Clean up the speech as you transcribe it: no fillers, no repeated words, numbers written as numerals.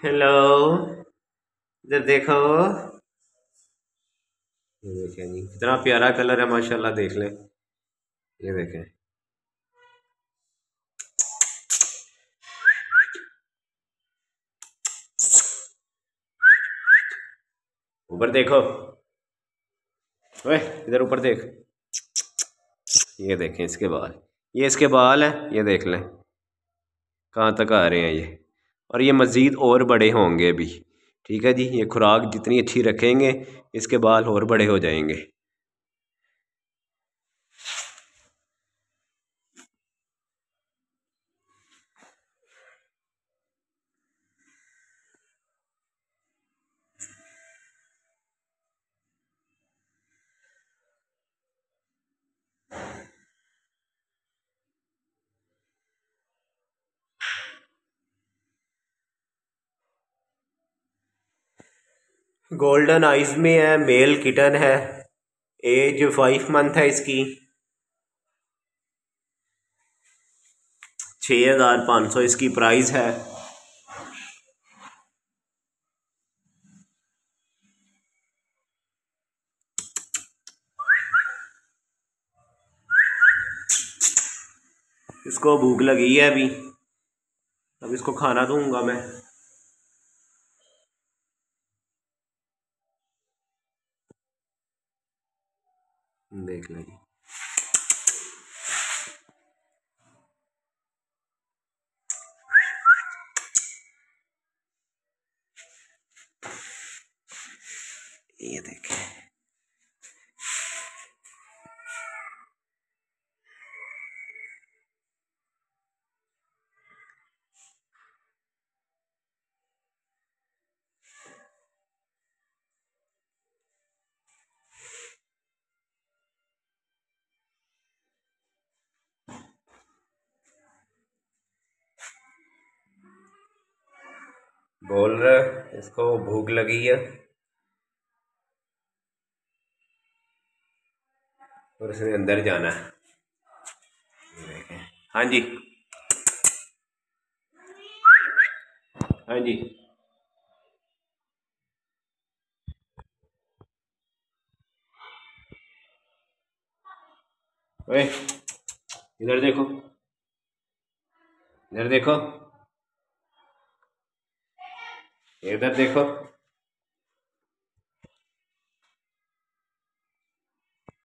Hello. इधर देखो। ये देखें जी, कितना प्यारा कलर है माशाल्लाह, देख लें। ये देखें। ऊपर देखो। ओए, इधर ऊपर देख। ये देखें इसके बाल। ये इसके बाल हैं, ये देख लें कहाँ तक आ रहे हैं ये। और ये मज़ीद और बड़े होंगे अभी। ठीक है जी, ये खुराक जितनी अच्छी रखेंगे इसके बाल और बड़े हो जाएंगे। गोल्डन आइज में है, मेल किटन है। एज 5 मंथ है इसकी। 6500 इसकी प्राइस है। इसको भूख लगी है अभी। अब इसको खाना दूंगा मैं। देख लें। ये देखें। बोल रहा इसको भूख लगी है और उसने अंदर जाना है। देखें। हाँ जी। हाँ जी। ओए, इधर देखो। इधर देखो। इधर देखो।